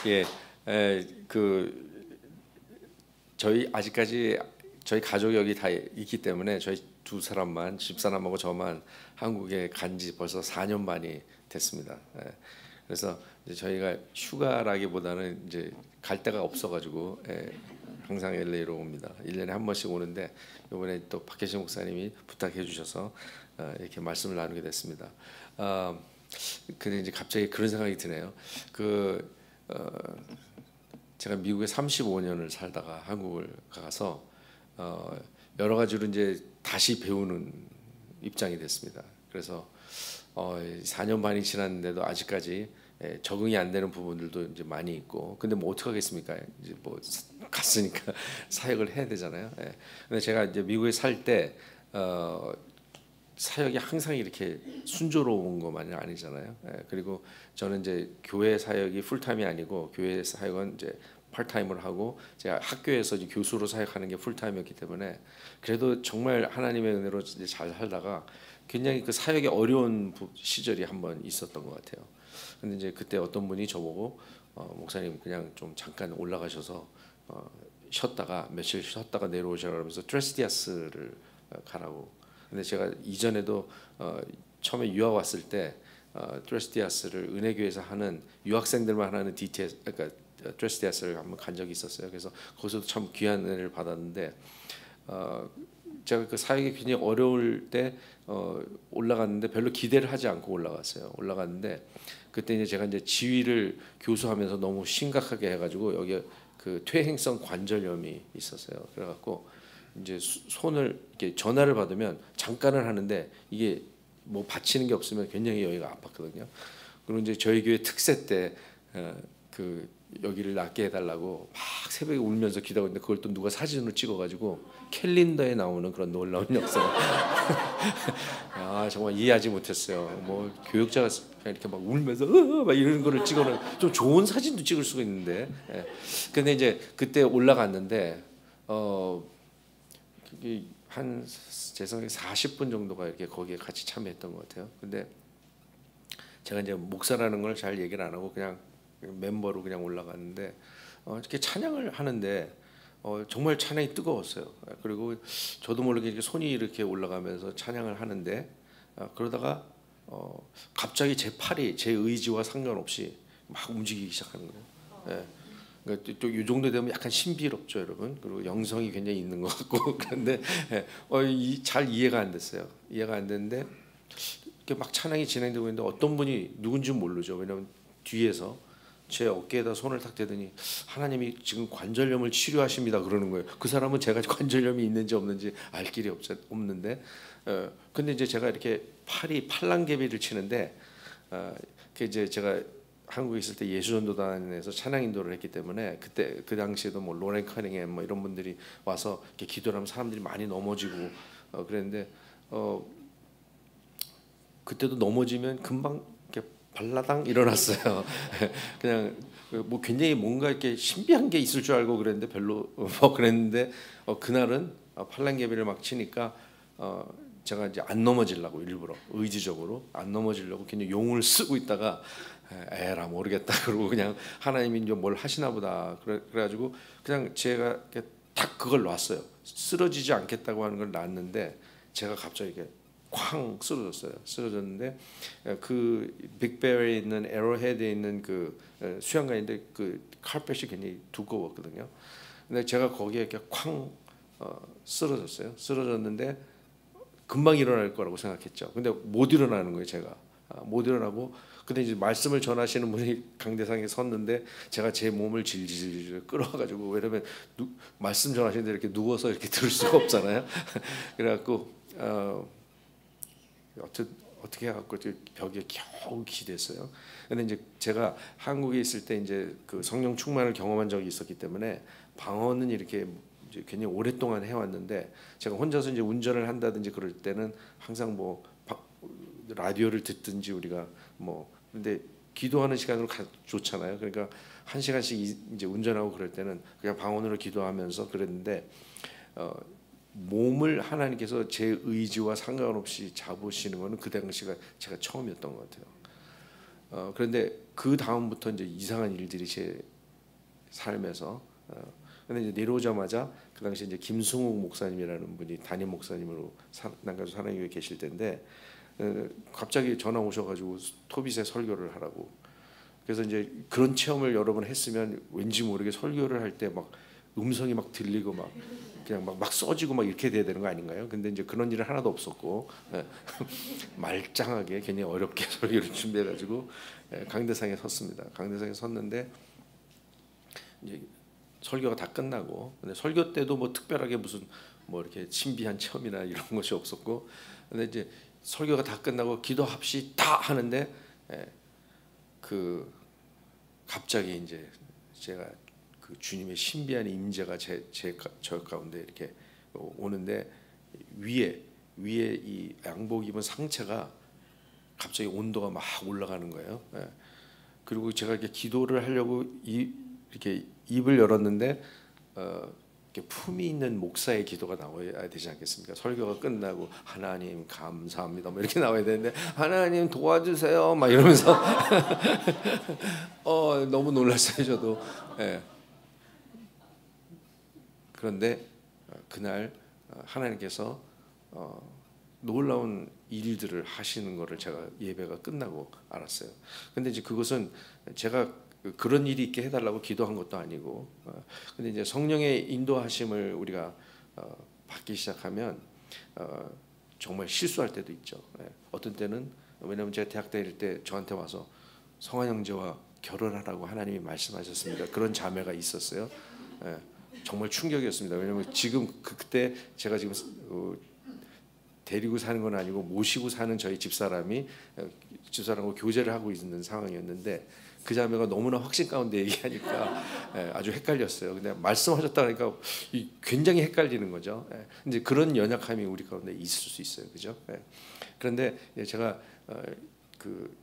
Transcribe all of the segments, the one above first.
예, 그 저희 아직까지 저희 가족이 여기 다 있기 때문에 저희 두 사람만 집사람하고 저만 한국에 간지 벌써 4년 반이 됐습니다. 예, 그래서 이제 저희가 휴가라기보다는 이제 갈 데가 없어가지고 항상 LA로 옵니다. 1년에 한 번씩 오는데 이번에 또 박혜신 목사님이 부탁해 주셔서 이렇게 말씀을 나누게 됐습니다. 근데 이제 갑자기 그런 생각이 드네요. 제가 미국에 35년을 살다가 한국을 가서 여러 가지로 이제 다시 배우는 입장이 됐습니다. 그래서 4년 반이 지났는데도 아직까지 적응이 안 되는 부분들도 이제 많이 있고, 근데 뭐 어떻게 하겠습니까? 이제 뭐 갔으니까 사역을 해야 되잖아요. 근데 제가 이제 미국에 살 때 사역이 항상 이렇게 순조로운 것만이 아니잖아요. 그리고 저는 이제 교회 사역이 풀타임이 아니고 교회 사역은 이제 파트타임을 하고 제가 학교에서 이제 교수로 사역하는 게 풀타임이었기 때문에 그래도 정말 하나님의 은혜로 이제 잘 살다가 굉장히 그 사역이 어려운 시절이 한번 있었던 것 같아요. 근데 이제 그때 어떤 분이 저보고 목사님 그냥 좀 잠깐 올라가셔서 쉬었다가 며칠 쉬었다가 내려오시라 그러면서 트레스디아스를 가라고. 근데 제가 이전에도 처음에 유학 왔을 때 트레스디아스를 은혜교회에서 하는 유학생들만 하는 DTS, 그러니까 트레스디아스를 한번 간 적이 있었어요. 그래서 거기서도 참 귀한 은혜를 받았는데 제가 그 사역이 굉장히 어려울 때 올라갔는데 별로 기대를 하지 않고 올라갔어요. 올라갔는데 그때 이제 제가 이제 지휘를 교수하면서 너무 심각하게 해가지고 여기 그 퇴행성 관절염이 있었어요. 그래갖고 이제 손을 이렇게 전화를 받으면 잠깐을 하는데 이게 뭐 받치는 게 없으면 굉장히 여기가 아팠거든요. 그리고 이제 저희 교회 특세 때 그 여기를 낫게 해달라고 막 새벽에 울면서 기도하고 있는데 그걸 또 누가 사진으로 찍어가지고 캘린더에 나오는 그런 놀라운 역사가 아 정말 이해하지 못했어요. 뭐 교육자가 이렇게 막 울면서 막 이런 거를 찍어놓은 좀 좋은 사진도 찍을 수가 있는데 근데 이제 그때 올라갔는데 한 제 생각에 40분 정도가 이렇게 거기에 같이 참여했던 것 같아요. 근데 제가 이제 목사라는 걸 잘 얘기를 안 하고 그냥 멤버로 그냥 올라갔는데 이렇게 찬양을 하는데 정말 찬양이 뜨거웠어요. 그리고 저도 모르게 이렇게 손이 이렇게 올라가면서 찬양을 하는데 그러다가 갑자기 제 팔이 제 의지와 상관없이 막 움직이기 시작하는 거예요. 그러니까 또 이 정도 되면 약간 신비롭죠, 여러분. 그리고 영성이 굉장히 있는 것 같고 그런데 잘 이해가 안 됐어요. 이해가 안 됐는데 이렇게 막 찬양이 진행되고 있는데 어떤 분이 누군지 모르죠. 왜냐하면 뒤에서 제 어깨에다 손을 탁 대더니 하나님이 지금 관절염을 치료하십니다 그러는 거예요. 그 사람은 제가 관절염이 있는지 없는지 알 길이 없는데 근데 이제 제가 이렇게 팔이 팔랑개비를 치는데 그 이제 제가 한국에 있을 때 예수전도단에서 찬양 인도를 했기 때문에 그때 그 당시에도 뭐 로렌 커닝햄 뭐 이런 분들이 와서 이렇게 기도를 하면 사람들이 많이 넘어지고 그랬는데 그때도 넘어지면 금방 이렇게 발라당 일어났어요. 그냥 뭐 굉장히 뭔가 이렇게 신비한 게 있을 줄 알고 그랬는데 별로 뭐 그랬는데 그날은 팔랑개비를 막 치니까 제가 이제 안 넘어지려고 일부러 의지적으로 안 넘어지려고 그냥 용을 쓰고 있다가 에라 모르겠다 그러고 그냥 하나님이 이제 뭘 하시나 보다 그래가지고 그냥 제가 딱 그걸 놨어요. 쓰러지지 않겠다고 하는 걸 놨는데 제가 갑자기 이렇게 쾅 쓰러졌어요. 쓰러졌는데 그 빅베어에 있는 에러헤드에 있는 그 수영관인데 그 카펫이 굉장히 두꺼웠거든요. 근데 제가 거기에 이렇게 쾅 쓰러졌어요. 쓰러졌는데 금방 일어날 거라고 생각했죠. 근데 못 일어나는 거예요. 제가 못 일어나고 근데 이제 말씀을 전하시는 분이 강대상에 섰는데 제가 제 몸을 질질 끌어가지고 왜냐면 말씀 전하시는데 이렇게 누워서 이렇게 들을 수가 없잖아요. 그래갖고 어떻게 해갖고 벽에 겨우 기댔어요. 근데 이제 제가 한국에 있을 때 이제 그 성령 충만을 경험한 적이 있었기 때문에 방언은 이렇게 이제 굉장히 오랫동안 해왔는데 제가 혼자서 이제 운전을 한다든지 그럴 때는 항상 뭐 라디오를 듣든지 우리가 뭐 근데 기도하는 시간으로 좋잖아요. 그러니까 한 시간씩 이제 운전하고 그럴 때는 그냥 방언으로 기도하면서 그랬는데 몸을 하나님께서 제 의지와 상관없이 잡으시는 거는 그 당시가 제가 처음이었던 것 같아요. 그런데 그 다음부터 이제 이상한 일들이 제 삶에서. 근데 이제 내려오자마자 그 당시 이제 김승욱 목사님이라는 분이 담임 목사님으로 난가주 사랑교회 계실 때인데 갑자기 전화 오셔가지고 토빗에 설교를 하라고. 그래서 이제 그런 체험을 여러 번 했으면 왠지 모르게 설교를 할 때 막 음성이 막 들리고 막 그냥 막 써지고 막 이렇게 돼야 되는 거 아닌가요? 근데 이제 그런 일은 하나도 없었고 말짱하게 굉장히 어렵게 설교를 준비해가지고 강대상에 섰습니다. 강대상에 섰는데 이제 설교가 다 끝나고, 근데 설교 때도 뭐 특별하게 무슨 뭐 이렇게 신비한 체험이나 이런 것이 없었고, 근데 이제 설교가 다 끝나고 기도합시다 하는데 그 갑자기 이제 제가 그 주님의 신비한 임재가 저 가운데 이렇게 오는데 위에 이 양복 입은 상체가 갑자기 온도가 막 올라가는 거예요. 그리고 제가 이렇게 기도를 하려고 이렇게 입을 열었는데 이렇게 품이 있는 목사의 기도가 나와야 되지 않겠습니까? 설교가 끝나고 하나님 감사합니다 뭐 이렇게 나와야 되는데 하나님 도와주세요 막 이러면서 너무 놀랐어요 저도. 그런데 그날 하나님께서 놀라운 일들을 하시는 것을 제가 예배가 끝나고 알았어요. 근데 이제 그것은 제가 그런 일이 있게 해달라고 기도한 것도 아니고, 근데 이제 성령의 인도하심을 우리가 받기 시작하면 정말 실수할 때도 있죠. 어떤 때는, 왜냐하면 제가 대학 다닐 때 저한테 와서 성환 형제와 결혼하라고 하나님이 말씀하셨습니다. 그런 자매가 있었어요. 정말 충격이었습니다. 왜냐하면 지금 그때 제가 지금 데리고 사는 건 아니고 모시고 사는 저희 집사람이 집사람하고 교제를 하고 있는 상황이었는데 그 자매가 너무나 확신 가운데 얘기하니까 아주 헷갈렸어요. 근데 말씀하셨다 그러니까 굉장히 헷갈리는 거죠. 이제 그런 연약함이 우리 가운데 있을 수 있어요, 그죠? 그런데 제가 그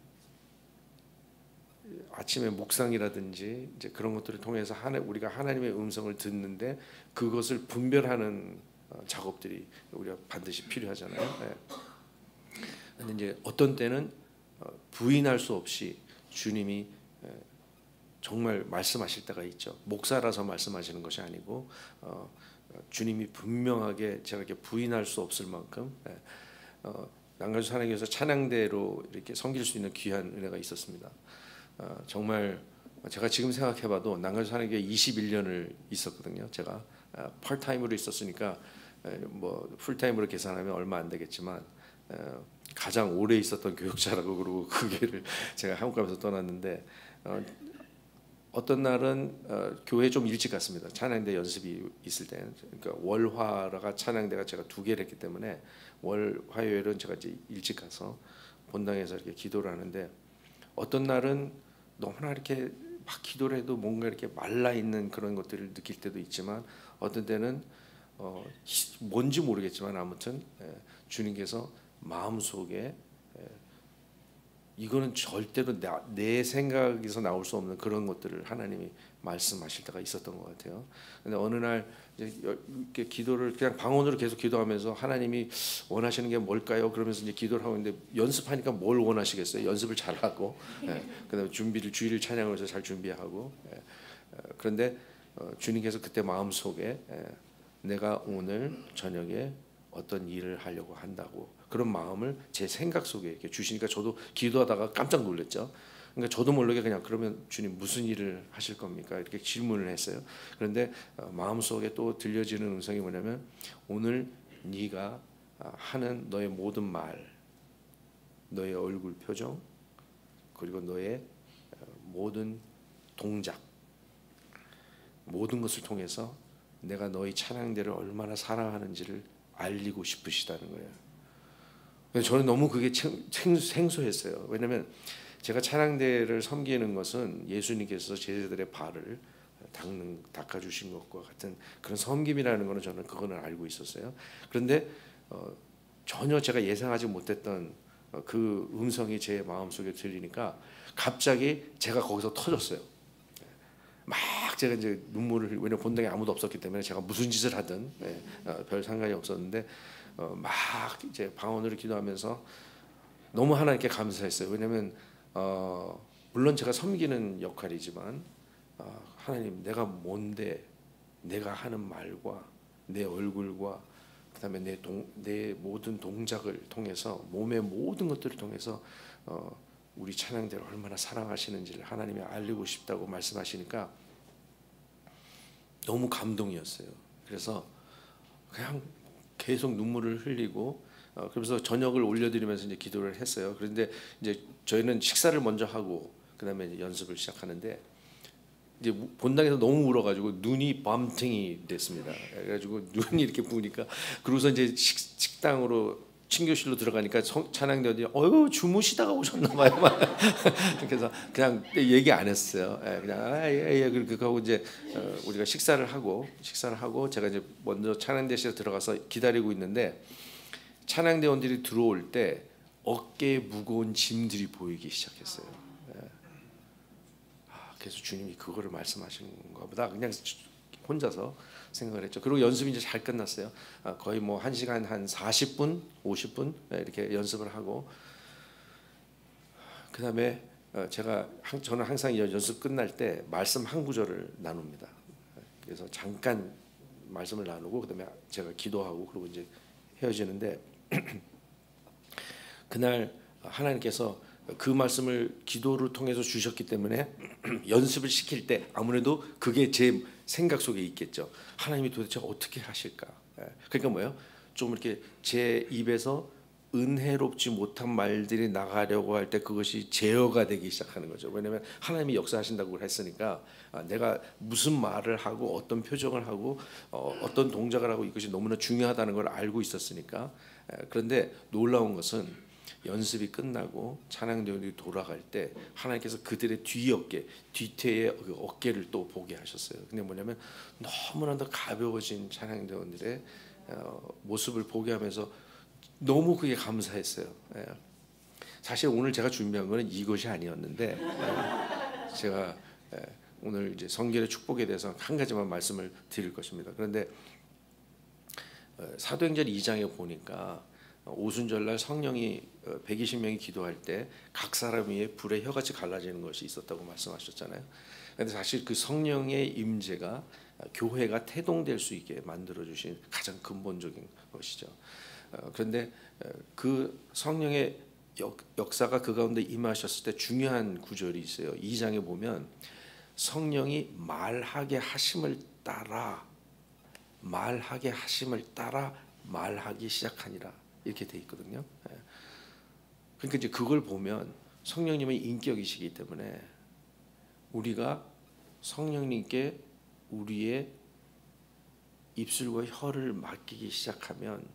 아침에 묵상이라든지 이제 그런 것들을 통해서 우리가 하나님의 음성을 듣는데 그것을 분별하는 작업들이 우리가 반드시 필요하잖아요. 그런데 이제 어떤 때는 부인할 수 없이 주님이 정말 말씀하실 때가 있죠. 목사라서 말씀하시는 것이 아니고 주님이 분명하게 제가 이렇게 부인할 수 없을 만큼 난가주 사랑교회에서 찬양대로 이렇게 섬길 수 있는 귀한 은혜가 있었습니다. 정말 제가 지금 생각해봐도 난가주 사랑교회 21년을 있었거든요. 제가 파트타임으로 있었으니까 뭐 풀타임으로 계산하면 얼마 안 되겠지만 가장 오래 있었던 교육자라고 그러고 그 교회를 제가 한국 가면서 떠났는데 어떤 날은 교회 좀 일찍 갔습니다. 찬양대 연습이 있을 때, 그러니까 월화가 찬양대가 제가 2개를 했기 때문에 월 화요일은 제가 이제 일찍 가서 본당에서 이렇게 기도를 하는데 어떤 날은 너무나 이렇게 막 기도를 해도 뭔가 이렇게 말라 있는 그런 것들을 느낄 때도 있지만 어떤 때는 뭔지 모르겠지만 아무튼 주님께서 마음속에 이거는 절대로 내 생각에서 나올 수 없는 그런 것들을 하나님이 말씀하실 때가 있었던 것 같아요. 근데 어느 날 이렇게 기도를 그냥 방언으로 계속 기도하면서 하나님이 원하시는 게 뭘까요? 그러면서 이제 기도를 하고 있는데 연습하니까 뭘 원하시겠어요? 연습을 잘하고 그다음에 준비를 주일 찬양을 해서 잘 준비하고 그런데 주님께서 그때 마음속에 내가 오늘 저녁에 어떤 일을 하려고 한다고 그런 마음을 제 생각 속에 이렇게 주시니까 저도 기도하다가 깜짝 놀랐죠. 그러니까 저도 모르게 그냥 그러면 주님 무슨 일을 하실 겁니까? 이렇게 질문을 했어요. 그런데 마음속에 또 들려지는 음성이 뭐냐면 오늘 네가 하는 너의 모든 말, 너의 얼굴 표정, 그리고 너의 모든 동작, 모든 것을 통해서 내가 너의 찬양대를 얼마나 사랑하는지를 알리고 싶으시다는 거예요. 저는 너무 그게 생소했어요. 왜냐하면 제가 찬양대를 섬기는 것은 예수님께서 제자들의 발을 닦아주신 것과 같은 그런 섬김이라는 것은 저는 그거는 알고 있었어요. 그런데 전혀 제가 예상하지 못했던 그 음성이 제 마음속에 들리니까 갑자기 제가 거기서 터졌어요. 막 제가 이제 눈물을 왜냐면 본당에 아무도 없었기 때문에 제가 무슨 짓을 하든 별 상관이 없었는데 막 이제 방언으로 기도하면서 너무 하나님께 감사했어요. 왜냐하면 물론 제가 섬기는 역할이지만 하나님, 내가 뭔데 내가 하는 말과 내 얼굴과 그다음에 내 모든 동작을 통해서, 몸의 모든 것들을 통해서 우리 찬양대를 얼마나 사랑하시는지를 하나님이 알리고 싶다고 말씀하시니까 너무 감동이었어요. 그래서 그냥 계속 눈물을 흘리고 그러면서 저녁을 올려드리면서 이제 기도를 했어요. 그런데 이제 저희는 식사를 먼저 하고 그다음에 이제 연습을 시작하는데, 이제 본당에서 너무 울어가지고 눈이 밤탱이 됐습니다. 그래가지고 눈이 이렇게 부으니까, 그러고서 이제 식당으로 친교실로 들어가니까 찬양대원이 주무시다가 오셨나봐요. 그래서 그냥 얘기 안 했어요. 그냥 예, 그렇게 하고 이제 우리가 식사를 하고 제가 이제 먼저 찬양대실에 들어가서 기다리고 있는데, 찬양대원들이 들어올 때 어깨에 무거운 짐들이 보이기 시작했어요. 그래서 주님이 그거를 말씀하시는 건가 보다, 그냥 혼자서 생각을 했죠. 그리고 연습이 이제 잘 끝났어요. 거의 뭐 1시간 한 40분, 50분 이렇게 연습을 하고, 그다음에 저는 항상 연습 끝날 때 말씀 한 구절을 나눕니다. 그래서 잠깐 말씀을 나누고 그다음에 제가 기도하고 그리고 이제 헤어지는데, 그날 하나님께서 그 말씀을 기도를 통해서 주셨기 때문에 연습을 시킬 때 아무래도 그게 제 생각 속에 있겠죠. 하나님이 도대체 어떻게 하실까? 그러니까 뭐예요? 좀 이렇게 제 입에서 은혜롭지 못한 말들이 나가려고 할 때 그것이 제어가 되기 시작하는 거죠. 왜냐하면 하나님이 역사하신다고 했으니까 내가 무슨 말을 하고 어떤 표정을 하고 어떤 동작을 하고 이것이 너무나 중요하다는 걸 알고 있었으니까. 그런데 놀라운 것은 연습이 끝나고 찬양대원들이 돌아갈 때 하나님께서 그들의 뒤태의 그 어깨를 또 보게 하셨어요. 근데 뭐냐면 너무나도 가벼워진 찬양대원들의 모습을 보게 하면서 너무 그게 감사했어요. 사실 오늘 제가 준비한 거는 이것이 아니었는데, 제가 오늘 이제 성결의 축복에 대해서 한 가지만 말씀을 드릴 것입니다. 그런데 사도행전 2장에 보니까 오순절날 성령이 120명이 기도할 때 각 사람 위에 불의 혀같이 갈라지는 것이 있었다고 말씀하셨잖아요. 그런데 사실 그 성령의 임재가 교회가 태동될 수 있게 만들어 주신 가장 근본적인 것이죠. 그런데 그 성령의 역사가 그 가운데 임하셨을 때 중요한 구절이 있어요. 2장에 보면 성령이 말하게 하심을 따라 말하기 시작하니라 이렇게 돼 있거든요. 그러니까 이제 그걸 보면 성령님의 인격이시기 때문에 우리가 성령님께 우리의 입술과 혀를 맡기기 시작하면,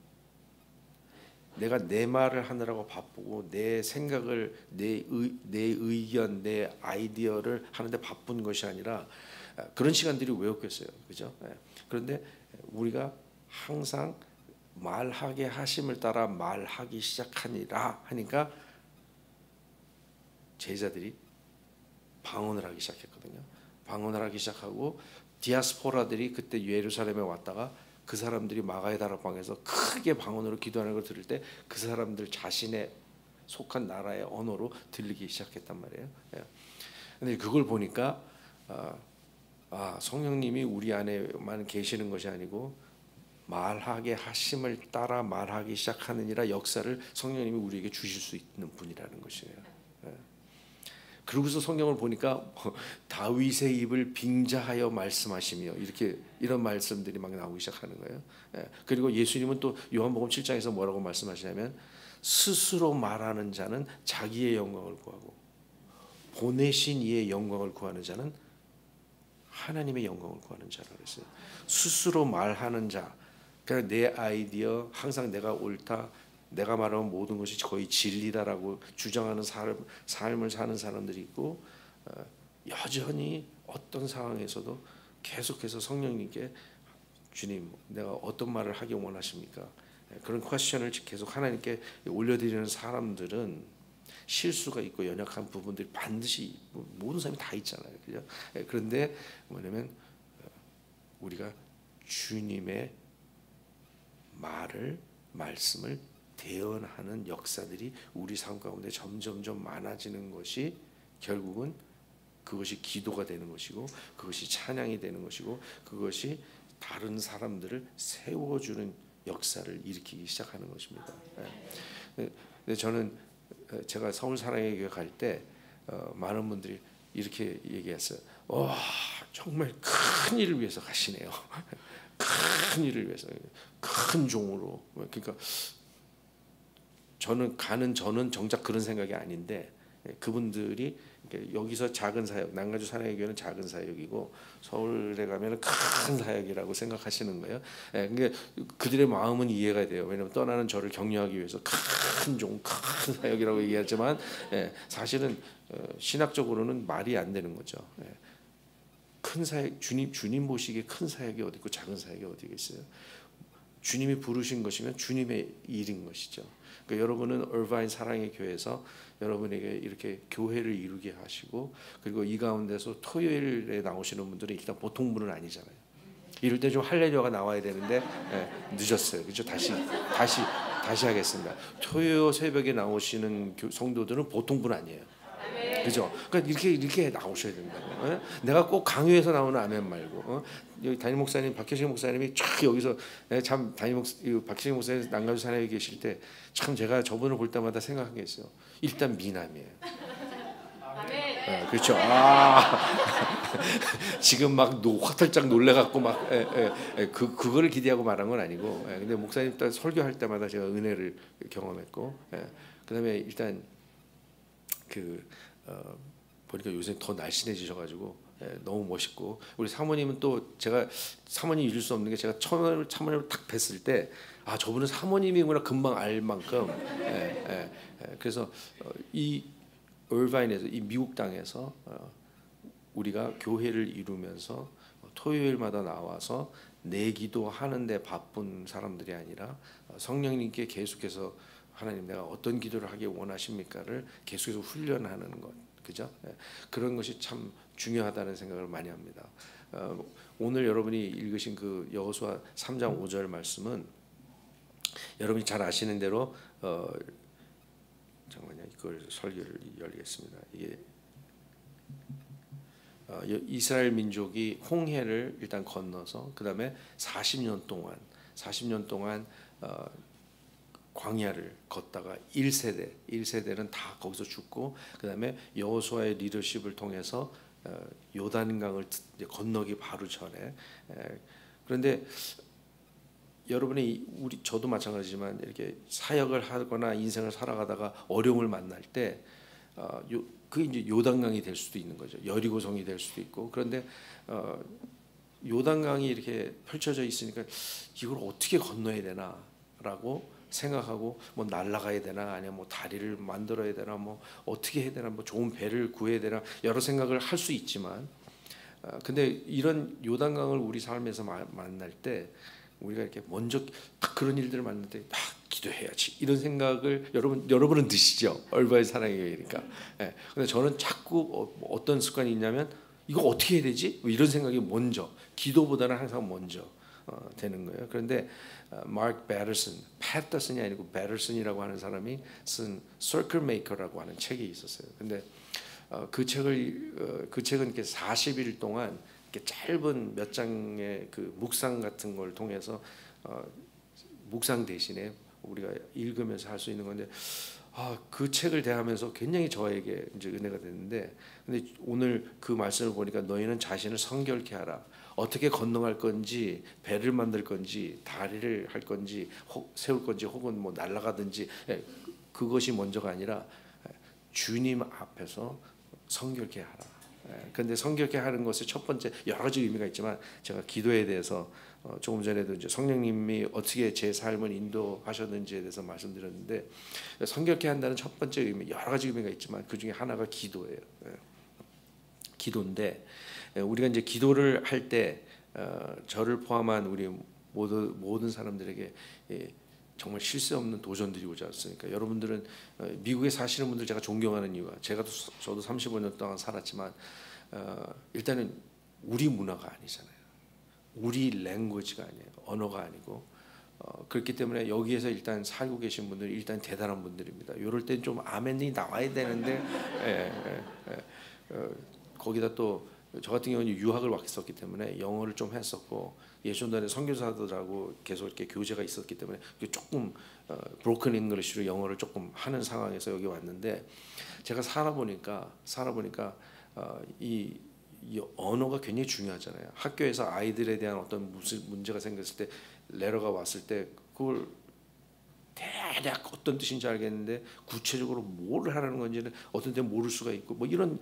내가 내 말을 하느라고 바쁘고 내 생각을 내 의견 내 아이디어를 하는데 바쁜 것이 아니라, 그런 시간들이 왜 없겠어요, 그죠? 그런데 우리가 항상 말하게 하심을 따라 말하기 시작하니라 하니까 제자들이 방언을 하기 시작했거든요. 방언을 하기 시작하고 디아스포라들이 그때 예루살렘에 왔다가 그 사람들이 마가의 다락방에서 크게 방언으로 기도하는 걸 들을 때 그 사람들 자신의 속한 나라의 언어로 들리기 시작했단 말이에요. 근데 그걸 보니까 성령님이 우리 안에만 계시는 것이 아니고 말하게 하심을 따라 말하기 시작하느니라 역사를 성령님이 우리에게 주실 수 있는 분이라는 것이에요. 그러고서 성경을 보니까 다윗의 입을 빙자하여 말씀하시며 이런 말씀들이 막 나오기 시작하는 거예요. 그리고 예수님은 또 요한복음 7장에서 뭐라고 말씀하시냐면, 스스로 말하는 자는 자기의 영광을 구하고 보내신 이의 영광을 구하는 자는 하나님의 영광을 구하는 자라고 했어요. 스스로 말하는 자, 그냥 내 아이디어, 항상 내가 옳다, 내가 말하는 모든 것이 거의 진리다라고 주장하는 삶을 사는 사람들이 있고, 여전히 어떤 상황에서도 계속해서 성령님께 주님, 내가 어떤 말을 하기 원하십니까? 그런 퀘스천을 계속 하나님께 올려드리는 사람들은 실수가 있고 연약한 부분들이 반드시 모든 사람이 다 있잖아요, 그죠? 그런데 뭐냐면 우리가 주님의 말씀을 대언하는 역사들이 우리 삶 가운데 점점점 많아지는 것이 결국은 그것이 기도가 되는 것이고 그것이 찬양이 되는 것이고 그것이 다른 사람들을 세워주는 역사를 일으키기 시작하는 것입니다. 근데 저는 제가 서울 사랑의 교회 갈 때 많은 분들이 이렇게 얘기했어요. 와, 정말 큰 일을 위해서 가시네요. 큰 일을 위해서, 큰 종으로. 그러니까 저는 정작 그런 생각이 아닌데 그분들이 여기서 작은 사역, 남가주 사랑의 교회는 작은 사역이고 서울에 가면 큰 사역이라고 생각하시는 거예요. 그게 그들의 마음은 이해가 돼요. 왜냐하면 떠나는 저를 격려하기 위해서 큰 종, 큰 사역이라고 얘기하지만 사실은 신학적으로는 말이 안 되는 거죠. 큰 사역, 주님 보시기에 큰 사역이 어디 있고 작은 사역이 어디 있어요? 주님이 부르신 것이면 주님의 일인 것이죠. 그러니까 여러분은 얼바인 사랑의 교회에서 여러분에게 이렇게 교회를 이루게 하시고 그리고 이 가운데서 토요일에 나오시는 분들은 일단 보통 분은 아니잖아요. 이럴 때 좀 할렐루야가 나와야 되는데 늦었어요. 그렇죠? 다시 하겠습니다. 토요 새벽에 나오시는 성도들은 보통 분 아니에요. 그죠? 그러니까 이렇게 나오셔야 된다고. 내가 꼭 강요해서 나오는 아멘 말고. 여기 담임 목사님 박효신 목사님이 쫙 여기서 참 박효신 목사님 남가주 사내에 계실 때 참 제가 저분을 볼 때마다 생각한 게 있어요. 일단 미남이에요. 그렇죠. 지금 막 화들짝 놀래갖고 막 그거를 기대하고 말한 건 아니고. 근데 목사님 딱 설교할 때마다 제가 은혜를 경험했고. 그다음에 일단 보니까 요새 더 날씬해지셔가지고 너무 멋있고 우리 사모님은 또 제가 사모님 잊을 수 없는 게 제가 사모님을 딱 뵀을 때 저분은 사모님이구나 금방 알 만큼 그래서 이 얼바인에서 이 미국 땅에서 우리가 교회를 이루면서 토요일마다 나와서 내기도 하는데 바쁜 사람들이 아니라 성령님께 계속해서 하나님 내가 어떤 기도를 하기 원하십니까를 계속해서 훈련하는 것, 그죠? 그런 것이 참 중요하다는 생각을 많이 합니다. 오늘 여러분이 읽으신 그 여호수아 3장 5절 말씀은 여러분이 잘 아시는 대로 잠깐만요, 이걸 설교를 열겠습니다. 이게 이스라엘 민족이 홍해를 일단 건너서 그 다음에 40년 동안 광야를 걷다가 1세대는 다 거기서 죽고 그 다음에 여호수아의 리더십을 통해서 요단강을 건너기 바로 전에 그런데 여러분이 저도 마찬가지지만 이렇게 사역을 하거나 인생을 살아가다가 어려움을 만날 때 그게 이제 요단강이 될 수도 있는 거죠. 여리고성이 될 수도 있고 그런데 요단강이 이렇게 펼쳐져 있으니까 이걸 어떻게 건너야 되나라고 생각하고 뭐 날아가야 되나 아니면 뭐 다리를 만들어야 되나 뭐 어떻게 해야 되나 뭐 좋은 배를 구해야 되나 여러 생각을 할 수 있지만 근데 이런 요단강을 우리 삶에서 만날 때 우리가 이렇게 먼저 딱 그런 일들을 만날 때 기도해야지 이런 생각을 여러분은 드시죠. 얼바의 사랑의 교회니까. 근데 저는 자꾸 어떤 습관이 있냐면 이거 어떻게 해야 되지? 뭐 이런 생각이 먼저 기도보다는 항상 먼저 되는 거예요. 그런데 마크 패터슨이 아니고 배터슨이라고 하는 사람이 쓴 Circle Maker라고 하는 책이 있었어요. 근데 그 책은 이렇게 40일 동안 이렇게 짧은 몇 장의 그 묵상 같은 걸 통해서 묵상 대신에 우리가 읽으면서 할 수 있는 건데 그 책을 대하면서 굉장히 저에게 이제 은혜가 됐는데 근데 오늘 그 말씀을 보니까 너희는 자신을 성결케 하라. 어떻게 건너갈 건지 배를 만들 건지 다리를 할 건지 세울 건지 혹은 뭐 날아가든지 그것이 먼저가 아니라 주님 앞에서 성결케 하라. 그런데 성결케 하는 것의 첫 번째 여러 가지 의미가 있지만 제가 기도에 대해서 조금 전에도 이제 성령님이 어떻게 제 삶을 인도하셨는지에 대해서 말씀드렸는데 성결케 한다는 첫 번째 의미 여러 가지 의미가 있지만 그 중에 하나가 기도예요. 기도인데 우리가 이제 기도를 할 때 저를 포함한 우리 모든 사람들에게 정말 쉴 새 없는 도전들이 오지 않습니까? 여러분들은 미국에 사시는 분들 제가 존경하는 이유가 저도 35년 동안 살았지만 일단은 우리 문화가 아니잖아요. 우리 랭귀지가 아니에요. 언어가 아니고 그렇기 때문에 여기에서 일단 살고 계신 분들이 일단 대단한 분들입니다. 이럴 땐 좀 아멘이 나와야 되는데 거기다 또 저 같은 경우는 유학을 왔었기 때문에 영어를 좀 했었고 예전에 선교사들하고 계속 이렇게 교제가 있었기 때문에 조금 브로큰 잉글리시로 영어를 조금 하는 상황에서 여기 왔는데 제가 살아보니까 이 언어가 굉장히 중요하잖아요. 학교에서 아이들에 대한 어떤 무슨 문제가 생겼을 때 레러가 왔을 때 그걸 대략 어떤 뜻인지 알겠는데 구체적으로 뭘 하라는 건지는 어떤 때 모를 수가 있고 뭐 이런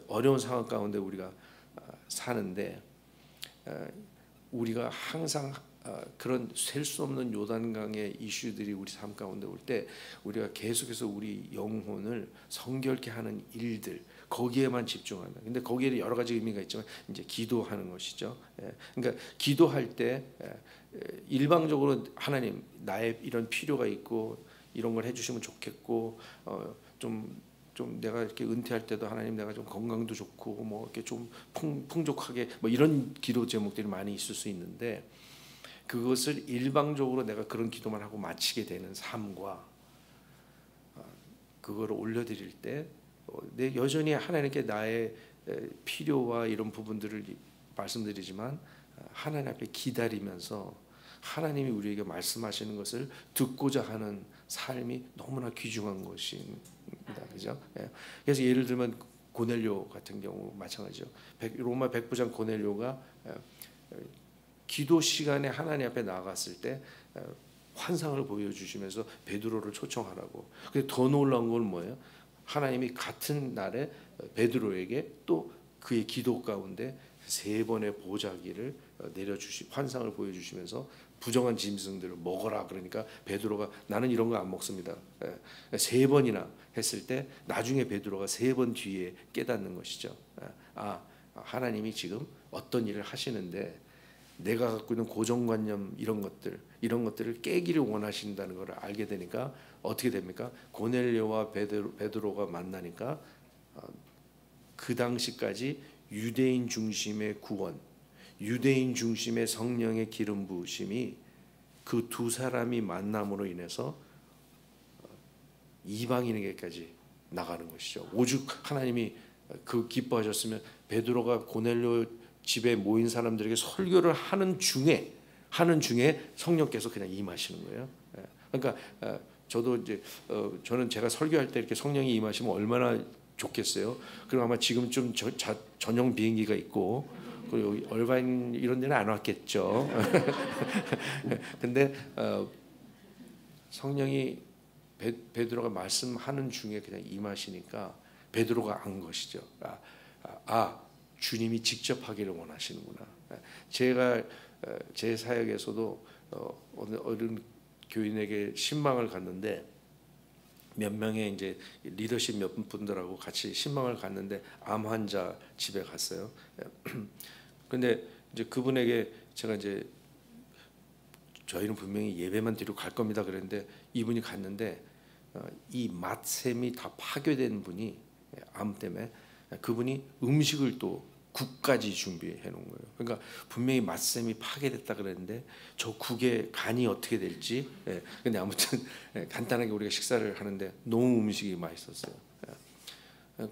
어려운 상황 가운데 우리가 사는데 우리가 항상 그런 셀 수 없는 요단강의 이슈들이 우리 삶 가운데 올 때 우리가 계속해서 우리 영혼을 성결케 하는 일들 거기에만 집중한다. 근데 거기에 여러 가지 의미가 있지만 이제 기도하는 것이죠. 그러니까 기도할 때 일방적으로 하나님 나의 이런 필요가 있고 이런 걸 해주시면 좋겠고 좀 내가 이렇게 은퇴할 때도 하나님 내가 좀 건강도 좋고 뭐 이렇게 좀 풍족하게 뭐 이런 기도 제목들이 많이 있을 수 있는데 그것을 일방적으로 내가 그런 기도만 하고 마치게 되는 삶과 그거를 올려드릴 때 내 여전히 하나님께 나의 필요와 이런 부분들을 말씀드리지만 하나님 앞에 기다리면서 하나님이 우리에게 말씀하시는 것을 듣고자 하는 삶이 너무나 귀중한 것입니다. 그죠? 그래서 예를 들면 고넬료 같은 경우 마찬가지죠. 로마 백부장 고넬료가 기도 시간에 하나님 앞에 나아갔을 때 환상을 보여주시면서 베드로를 초청하라고. 근데 더 놀라운 건 뭐예요? 하나님이 같은 날에 베드로에게 또 그의 기도 가운데 3번의 보자기를 내려주시 환상을 보여주시면서 부정한 짐승들을 먹어라 그러니까 베드로가 나는 이런 거 안 먹습니다. 3번이나 했을 때 나중에 베드로가 3번 뒤에 깨닫는 것이죠. 하나님이 지금 어떤 일을 하시는데 내가 갖고 있는 고정관념 이런 것들을 깨기를 원하신다는 것을 알게 되니까 어떻게 됩니까? 고넬료와 베드로가 만나니까 그 당시까지 유대인 중심의 구원, 유대인 중심의 성령의 기름 부으심이 그 두 사람이 만남으로 인해서 이방인에게까지 나가는 것이죠. 오죽 하나님이 그 기뻐하셨으면 베드로가 고넬료 집에 모인 사람들에게 설교를 하는 중에 성령께서 그냥 임하시는 거예요. 그러니까 저도 이제 저는 제가 설교할 때 이렇게 성령이 임하시면 얼마나 좋겠어요. 그리고 아마 지금 좀 전용 비행기가 있고 그리고 여기 얼바인 이런 데는 안 왔겠죠. 근데 성령이 베드로가 말씀하는 중에 그냥 임하시니까 베드로가 안 것이죠. 주님이 직접 하기를 원하시는구나. 제가 제 사역에서도 어른 교인에게 신방을 갔는데 몇 명의 이제 리더십 몇 분들하고 같이 신방을 갔는데 암 환자 집에 갔어요. 근데 이제 그분에게 제가 이제 저희는 분명히 예배만 드리고 갈 겁니다 그랬는데 이분이 갔는데 이 맛샘이 다 파괴된 분이 암 때문에 그분이 음식을 또 국까지 준비해 놓은 거예요. 그러니까 분명히 맛샘이 파괴됐다 그랬는데 저 국의 간이 어떻게 될지. 근데 아무튼 간단하게 우리가 식사를 하는데 너무 음식이 맛있었어요.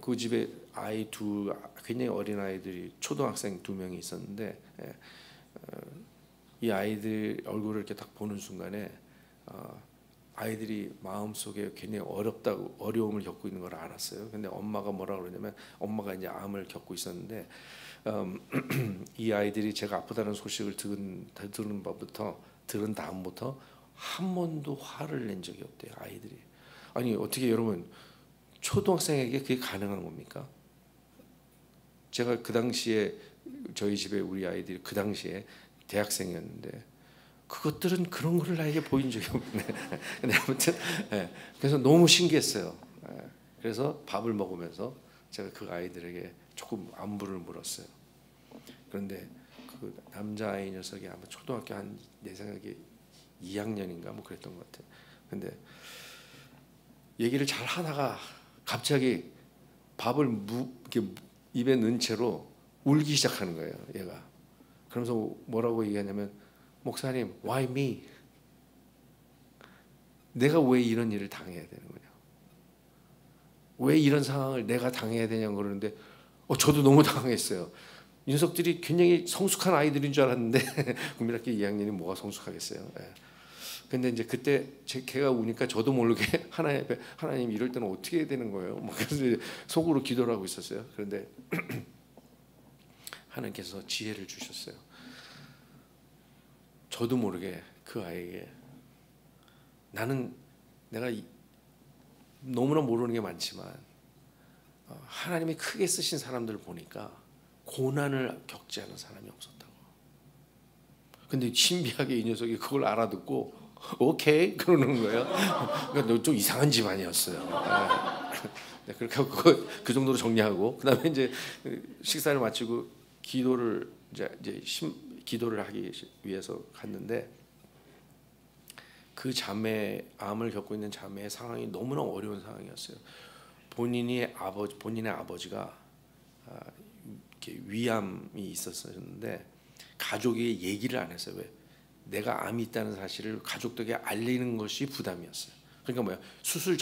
그 집에 아이 굉장히 어린 아이들이 초등학생 2명이 있었는데 이 아이들 얼굴을 이렇게 딱 보는 순간에 아이들이 마음속에 굉장히 어려움을 겪고 있는 걸 알았어요. 근데 엄마가 뭐라 그러냐면 엄마가 이제 암을 겪고 있었는데 이 아이들이 제가 아프다는 소식을 들은 다음부터 한 번도 화를 낸 적이 없대요. 아이들이. 아니 어떻게 여러분 초등학생에게 그게 가능한 겁니까? 제가 그 당시에 저희 집에 우리 아이들이 그 당시에 대학생이었는데 그것들은 그런 거를 나에게 보인 적이 없네. 근데 아무튼 그래서 너무 신기했어요. 그래서 밥을 먹으면서 제가 그 아이들에게 조금 안부를 물었어요. 그런데 그 남자 아이 녀석이 아마 초등학교 내 생각에 2학년인가 뭐 그랬던 것 같아요. 근데 얘기를 잘 하다가 갑자기 밥을 이렇게 입에 넣은 채로 울기 시작하는 거예요. 얘가. 그러면서 뭐라고 얘기하냐면 목사님, why me? 내가 왜 이런 일을 당해야 되는 거냐? 왜 이런 상황을 내가 당해야 되냐고 그러는데 저도 너무 당황했어요. 이 녀석들이 굉장히 성숙한 아이들인 줄 알았는데 국민학교 2학년이 뭐가 성숙하겠어요. 예. 근데 이제 그때 걔가 우니까 저도 모르게 하나님 이럴 때는 어떻게 해야 되는 거예요? 그래서 속으로 기도를 하고 있었어요. 그런데 하나님께서 지혜를 주셨어요. 저도 모르게 그 아이에게 내가 너무나 모르는 게 많지만 하나님이 크게 쓰신 사람들을 보니까 고난을 겪지 않은 사람이 없었다고. 근데 신비하게 이 녀석이 그걸 알아듣고 오케이 그러는 거예요. 그러니까 너 좀 이상한 집안이었어요. 네, 그렇게 하고 그 정도로 정리하고 그다음에 이제 식사를 마치고 기도를 기도를 하기 위해서 갔는데 그 암을 겪고 있는 자매의 상황이 너무나 어려운 상황이었어요. 본인의 아버지가 이렇게 위암이 있었는데 가족이 얘기를 안 했어요. 왜? 내가 암이 있다는 사실을 가족들에게 알리는 것이 부담이었어요. 그러니까 뭐야? 수술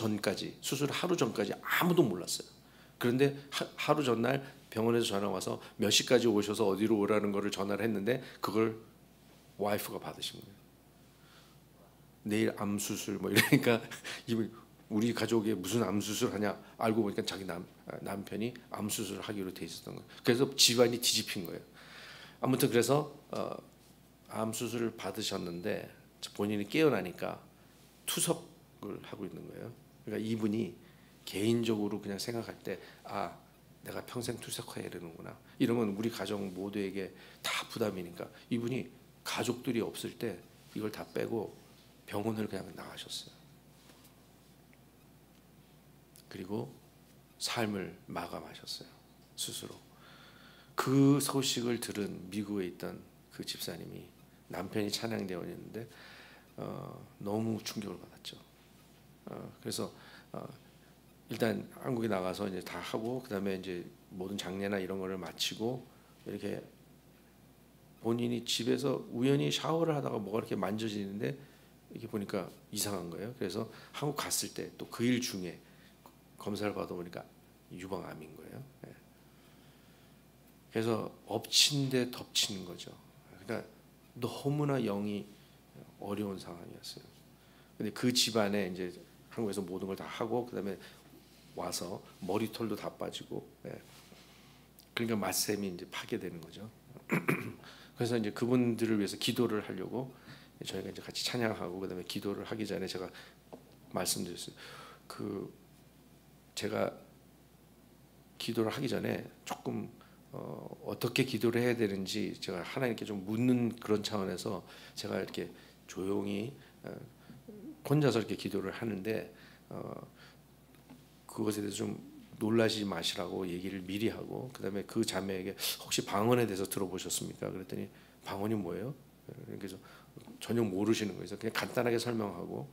하루 전까지 아무도 몰랐어요. 그런데 하루 전날 병원에서 전화 와서 몇 시까지 오셔서 어디로 오라는 거를 전화를 했는데 그걸 와이프가 받으신 거예요. 내일 암 수술 이러니까 우리 가족에 무슨 암 수술 하냐 알고 보니까 자기 남편이 암 수술을 하기로 돼 있었던 거예요. 그래서 집안이 뒤집힌 거예요. 아무튼 그래서 암 수술을 받으셨는데 본인이 깨어나니까 투석을 하고 있는 거예요. 그러니까 이분이 개인적으로 그냥 생각할 때 내가 평생 투석해야 되는구나. 이러면 우리 가정 모두에게 다 부담이니까 이분이 가족들이 없을 때 이걸 다 빼고 병원을 그냥 나가셨어요. 그리고 삶을 마감하셨어요. 스스로. 그 소식을 들은 미국에 있던 그 집사님이 남편이 찬양대원이었는데 너무 충격을 받았죠. 그래서 일단 한국에 나가서 이제 다 하고 그다음에 이제 모든 장례나 이런 거를 마치고 이렇게 본인이 집에서 우연히 샤워를 하다가 뭐가 이렇게 만져지는데 이렇게 보니까 이상한 거예요. 그래서 한국 갔을 때 또 그 일 중에 검사를 받아보니까 유방암인 거예요. 그래서 엎친 데 덮친 거죠. 그러니까 너무나 영이 어려운 상황이었어요. 근데 그 집안에 이제 한국에서 모든 걸 다 하고 그다음에 와서 머리털도 다 빠지고, 그러니까 맞샘이 이제 파괴되는 거죠. 그래서 이제 그분들을 위해서 기도를 하려고 저희가 이제 같이 찬양하고 그다음에 기도를 하기 전에 제가 말씀드렸어요. 제가 기도를 하기 전에 조금 어떻게 기도를 해야 되는지 제가 하나님께 좀 묻는 그런 차원에서 제가 이렇게 조용히 혼자서 이렇게 기도를 하는데 그것에 대해서 좀 놀라지 마시라고 얘기를 미리 하고 그다음에 그 자매에게 혹시 방언에 대해서 들어보셨습니까? 그랬더니 방언이 뭐예요? 그래서 전혀 모르시는 거예요. 그냥 간단하게 설명하고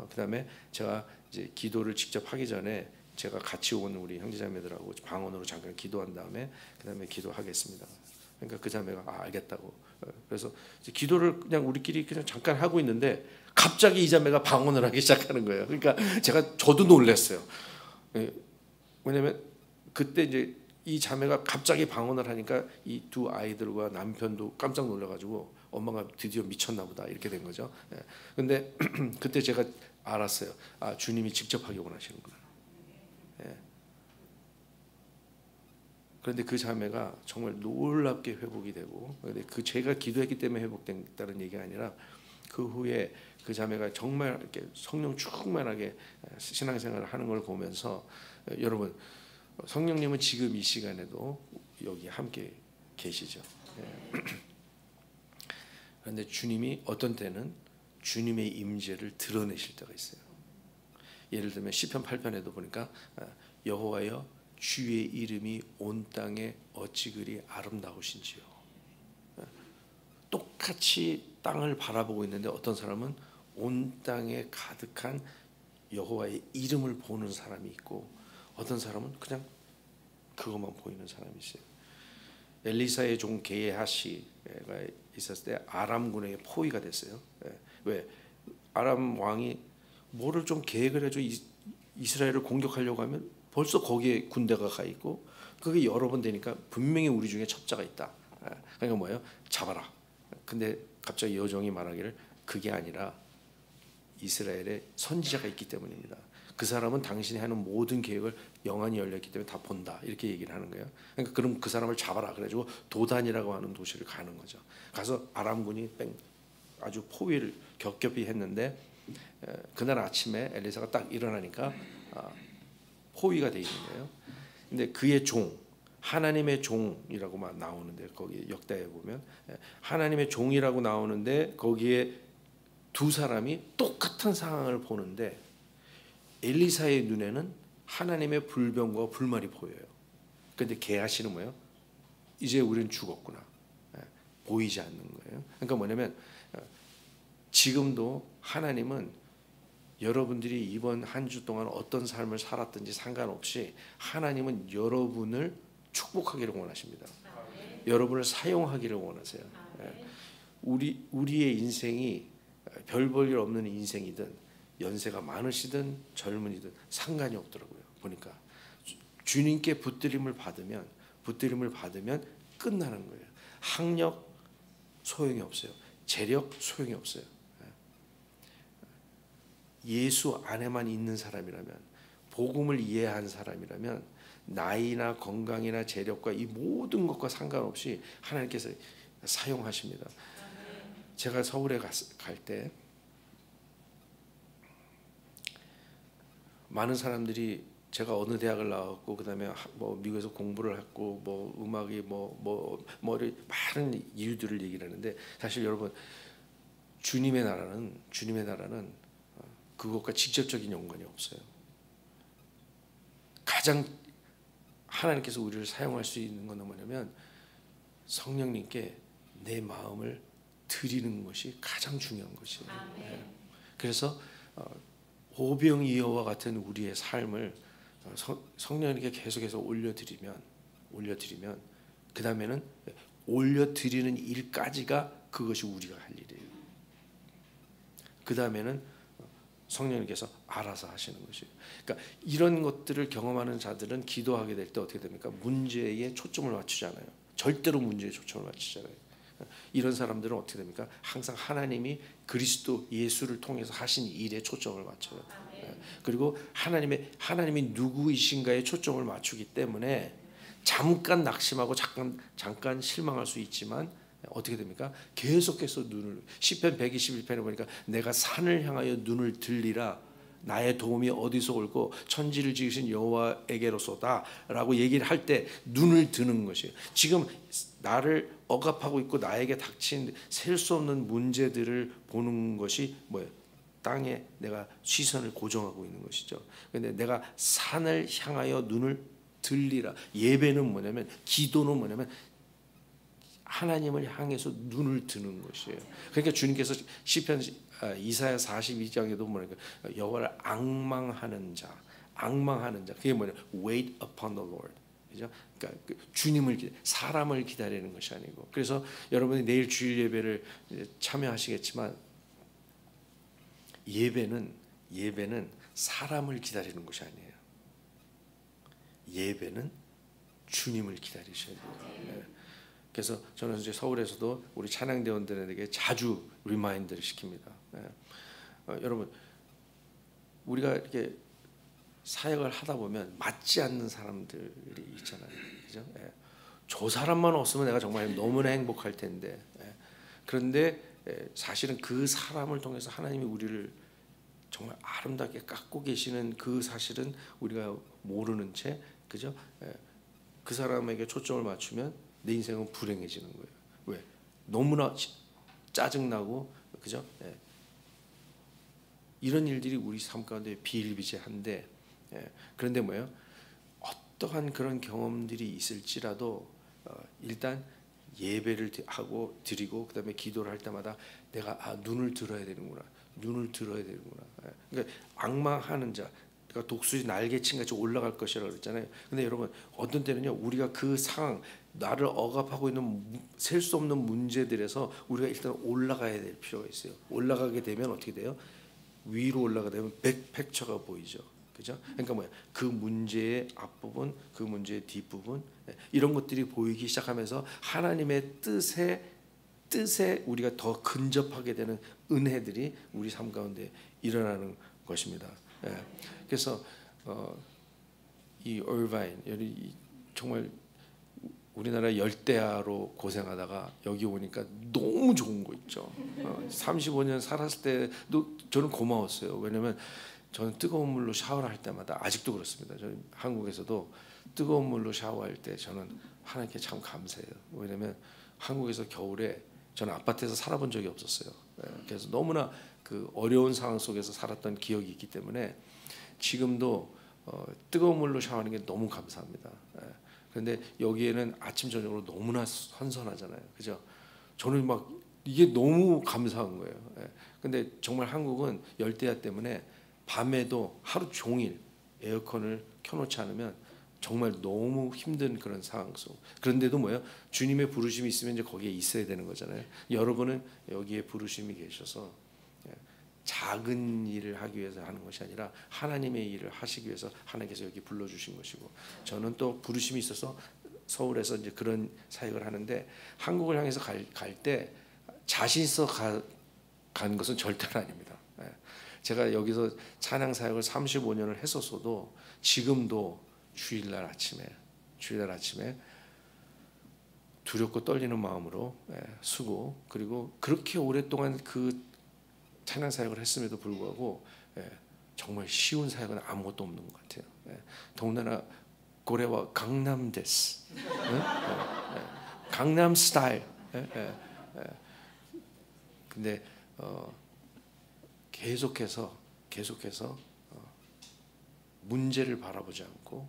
그다음에 제가 이제 기도를 직접 하기 전에 제가 같이 온 우리 형제자매들하고 방언으로 잠깐 기도한 다음에 그다음에 기도하겠습니다. 그러니까 그 자매가 알겠다고. 그래서 이제 기도를 그냥 우리끼리 그냥 잠깐 하고 있는데 갑자기 이 자매가 방언을 하기 시작하는 거예요. 그러니까 저도 놀랐어요. 왜냐면 그때 이제 이 자매가 갑자기 방언을 하니까 이 두 아이들과 남편도 깜짝 놀라가지고 엄마가 드디어 미쳤나 보다 이렇게 된 거죠. 근데 그때 제가 알았어요. 주님이 직접 하기 원하시는구나. 그런데 그 자매가 정말 놀랍게 회복이 되고, 근데 제가 기도했기 때문에 회복됐다는 얘기가 아니라 그 후에 그 자매가 정말 이렇게 성령 충만하게 신앙생활을 하는 걸 보면서 여러분 성령님은 지금 이 시간에도 여기 함께 계시죠. 그런데 주님이 어떤 때는 주님의 임재를 드러내실 때가 있어요. 예를 들면 시편 8편에도 보니까 여호와여 주의 이름이 온 땅에 어찌 그리 아름다우신지요. 똑같이 땅을 바라보고 있는데 어떤 사람은 온 땅에 가득한 여호와의 이름을 보는 사람이 있고 어떤 사람은 그냥 그것만 보이는 사람이 있어요. 엘리사의 종 게하시가 있었을 때 아람군의 포위가 됐어요. 왜? 아람 왕이 뭐를 좀 계획을 해줘 이스라엘을 공격하려고 하면 벌써 거기에 군대가 가 있고 그게 여러 번 되니까 분명히 우리 중에 첩자가 있다. 그러니까 뭐예요? 잡아라. 근데 갑자기 여종이 말하기를 그게 아니라 이스라엘에 선지자가 있기 때문입니다. 그 사람은 당신이 하는 모든 계획을 영안이 열렸기 때문에 다 본다. 이렇게 얘기를 하는 거예요. 그러니까 그럼 그 사람을 잡아라. 그래가지고 도단이라고 하는 도시를 가는 거죠. 가서 아람군이 아주 포위를 겹겹이 했는데 그날 아침에 엘리사가 딱 일어나니까 포위가 돼 있는 거예요. 근데 그의 종, 하나님의 종이라고만 나오는데 거기 역대에 보면 하나님의 종이라고 나오는데 거기에 두 사람이 똑같은 상황을 보는데 엘리사의 눈에는 하나님의 불병과 불말이 보여요. 그런데 게하시는 뭐예요? 이제 우리는 죽었구나. 보이지 않는 거예요. 그러니까 뭐냐면 지금도 하나님은 여러분들이 이번 한 주 동안 어떤 삶을 살았든지 상관없이 하나님은 여러분을 축복하기를 원하십니다. 여러분을 사용하기를 원하세요. 우리의 인생이 별 볼 일 없는 인생이든 연세가 많으시든 젊은이든 상관이 없더라고요. 보니까 주님께 붙들림을 받으면 끝나는 거예요. 학력 소용이 없어요. 재력 소용이 없어요. 예수 안에만 있는 사람이라면, 복음을 이해한 사람이라면 나이나 건강이나 재력과 이 모든 것과 상관없이 하나님께서 사용하십니다. 제가 서울에 갈 때 많은 사람들이 제가 어느 대학을 나왔고 그다음에 뭐 미국에서 공부를 했고 뭐 음악이 뭐를 많은 이유들을 얘기를 하는데 사실 여러분 주님의 나라는 그것과 직접적인 연관이 없어요. 가장 하나님께서 우리를 사용할 수 있는 건 뭐냐면 성령님께 내 마음을 드리는 것이 가장 중요한 것이에요. 그래서 오병이어와 같은 우리의 삶을 성령님께 계속해서 올려드리면 그 다음에는 올려드리는 일까지가 그것이 우리가 할 일이에요. 그 다음에는 성령님께서 알아서 하시는 것이에요. 그러니까 이런 것들을 경험하는 자들은 기도하게 될 때 어떻게 됩니까? 문제에 초점을 맞추지 않아요. 절대로 문제에 초점을 맞추지 않아요. 이런 사람들은 어떻게 됩니까? 항상 하나님이 그리스도 예수를 통해서 하신 일에 초점을 맞춰요. 그리고 하나님이 누구이신가에 초점을 맞추기 때문에 잠깐 낙심하고 잠깐 실망할 수 있지만 어떻게 됩니까? 계속해서 시편 121편에 보니까 내가 산을 향하여 눈을 들리라 나의 도움이 어디서 올고 천지를 지으신 여호와에게로소다 라고 얘기를 할 때 눈을 드는 것이에요. 지금 나를 억압하고 있고 나에게 닥친 셀 수 없는 문제들을 보는 것이 뭐예요? 땅에 내가 시선을 고정하고 있는 것이죠. 그런데 내가 산을 향하여 눈을 들리라. 예배는 뭐냐면 기도는 뭐냐면 하나님을 향해서 눈을 드는 것이에요. 그러니까 주님께서 시편 이사야 42장에도 뭐랄까 여호와를 앙망하는 자 그게 뭐냐 wait upon the Lord. 그죠? 그러니까 주님을 사람을 기다리는 것이 아니고 그래서 여러분이 내일 주일 예배를 참여하시겠지만 예배는 사람을 기다리는 것이 아니에요. 예배는 주님을 기다리셔야 돼요. 그래서 저는 이제 서울에서도 우리 찬양대원들에게 자주 리마인드를 시킵니다. 여러분 우리가 이렇게 사역을 하다 보면 맞지 않는 사람들이 있잖아요. 그죠? 저 사람만 없으면 내가 정말 너무나 행복할 텐데. 그런데 사실은 그 사람을 통해서 하나님이 우리를 정말 아름답게 깎고 계시는 그 사실은 우리가 모르는 채 그죠? 그 사람에게 초점을 맞추면 내 인생은 불행해지는 거예요. 왜? 너무나 짜증나고 그죠? 이런 일들이 우리 삶 가운데 비일비재한데 그런데 뭐예요? 어떠한 그런 경험들이 있을지라도 일단 예배를 하고 드리고 그다음에 기도를 할 때마다 내가 눈을 들어야 되는구나. 그러니까 악망하는 자, 그러니까 독수리 날개친 같이 올라갈 것이라고 그랬잖아요. 근데 여러분 어떤 때는요 우리가 그 상황 나를 억압하고 있는 셀 수 없는 문제들에서 우리가 일단 올라가야 될 필요가 있어요. 올라가게 되면 어떻게 돼요? 위로 올라가게 되면 백팩처가 보이죠. 그죠? 그러니까 뭐야? 그 문제의 앞부분, 그 문제의 뒷부분, 이런 것들이 보이기 시작하면서 하나님의 뜻에 우리가 더 근접하게 되는 은혜들이 우리 삶 가운데 일어나는 것입니다. 그래서 이 얼바인 정말 우리나라 열대야로 고생하다가 여기 오니까 너무 좋은 거 있죠. 35년 살았을 때도 저는 고마웠어요. 왜냐면 저는 뜨거운 물로 샤워를 할 때마다 아직도 그렇습니다. 저는 한국에서도 뜨거운 물로 샤워할 때 저는 하나님께 참 감사해요. 왜냐면 한국에서 겨울에 저는 아파트에서 살아본 적이 없었어요. 그래서 너무나 그 어려운 상황 속에서 살았던 기억이 있기 때문에 지금도 뜨거운 물로 샤워하는 게 너무 감사합니다. 그런데 여기에는 아침 저녁으로 너무나 선선하잖아요. 그죠? 저는 막 이게 너무 감사한 거예요. 근데 정말 한국은 열대야 때문에 밤에도 하루 종일 에어컨을 켜놓지 않으면 정말 너무 힘든 그런 상황 속. 그런데도 뭐예요? 주님의 부르심이 있으면 이제 거기에 있어야 되는 거잖아요. 여러분은 여기에 부르심이 계셔서 작은 일을 하기 위해서 하는 것이 아니라 하나님의 일을 하시기 위해서 하나님께서 여기 불러주신 것이고, 저는 또 부르심이 있어서 서울에서 이제 그런 사역을 하는데 한국을 향해서 갈 때 자신 있어 간 것은 절대로 아닙니다. 제가 여기서 찬양 사역을 35년을 했었어도 지금도 주일날 아침에 두렵고 떨리는 마음으로 쓰고, 그리고 그렇게 오랫동안 그 찬양 사역을 했음에도 불구하고 정말 쉬운 사역은 아무것도 없는 것 같아요. 더군다나 고래와 강남 데스, 강남 스타일. 근데 계속해서 문제를 바라보지 않고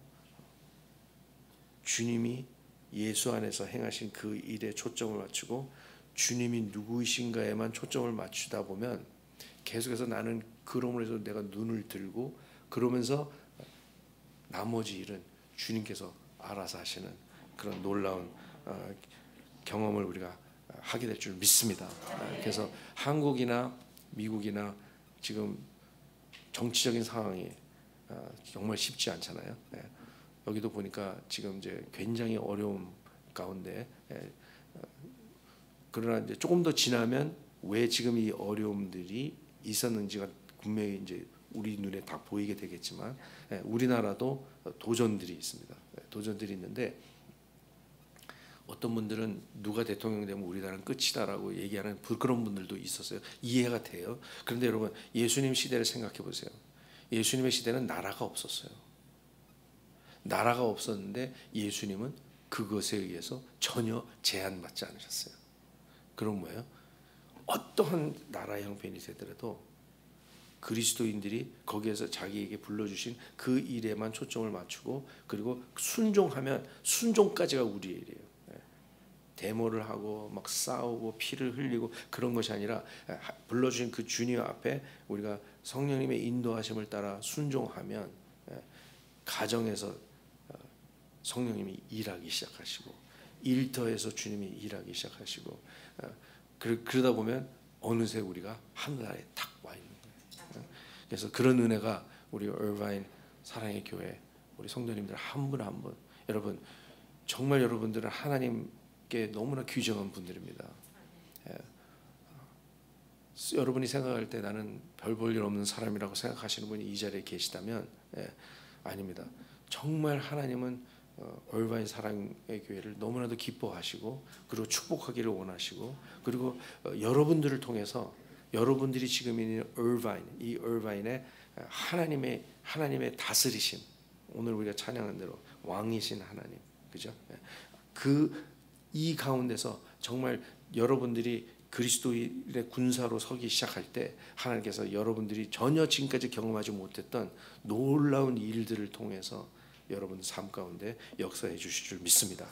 주님이 예수 안에서 행하신 그 일에 초점을 맞추고 주님이 누구이신가에만 초점을 맞추다 보면 계속해서 나는 그러므로 해서 내가 눈을 들고 그러면서 나머지 일은 주님께서 알아서 하시는 그런 놀라운 경험을 우리가 하게 될 줄 믿습니다. 그래서 한국이나 미국이나 지금 정치적인 상황이 정말 쉽지 않잖아요. 여기도 보니까 지금 이제 굉장히 어려움 가운데, 그러나 이제 조금 더 지나면 왜 지금 이 어려움들이 있었는지가 분명히 이제 우리 눈에 다 보이게 되겠지만, 우리나라도 도전들이 있습니다. 도전들이 있는데 어떤 분들은 누가 대통령 되면 우리나라는 끝이다라고 얘기하는 그런 분들도 있었어요. 이해가 돼요. 그런데 여러분, 예수님 시대를 생각해 보세요. 예수님의 시대는 나라가 없었어요. 나라가 없었는데 예수님은 그것에 의해서 전혀 제한받지 않으셨어요. 그럼 뭐예요? 어떠한 나라의 형편이 되더라도 그리스도인들이 거기에서 자기에게 불러주신 그 일에만 초점을 맞추고, 그리고 순종하면 순종까지가 우리의 일이에요. 데모를 하고 막 싸우고 피를 흘리고 그런 것이 아니라 불러주신 그 주님 앞에 우리가 성령님의 인도하심을 따라 순종하면 가정에서 성령님이 일하기 시작하시고, 일터에서 주님이 일하기 시작하시고, 그러다 보면 어느새 우리가 하늘나라에 탁 와 있는 거예요. 그래서 그런 은혜가 우리 얼바인 사랑의 교회 우리 성도님들 한 분 한 분, 여러분 정말 여러분들은 하나님께 너무나 귀중한 분들입니다. 여러분이 생각할 때 나는 별 볼 일 없는 사람이라고 생각하시는 분이 이 자리에 계시다면 아닙니다. 정말 하나님은 얼바인 사랑의 교회를 너무나도 기뻐하시고 그리고 축복하기를 원하시고, 그리고 여러분들을 통해서 여러분들이 지금 있는 이 얼바인의 하나님의 다스리심, 오늘 우리가 찬양한 대로 왕이신 하나님, 그죠? 이 가운데서 정말 여러분들이 그리스도인의 군사로 서기 시작할 때 하나님께서 여러분들이 전혀 지금까지 경험하지 못했던 놀라운 일들을 통해서 여러분 삶 가운데 역사해 주실 줄 믿습니다.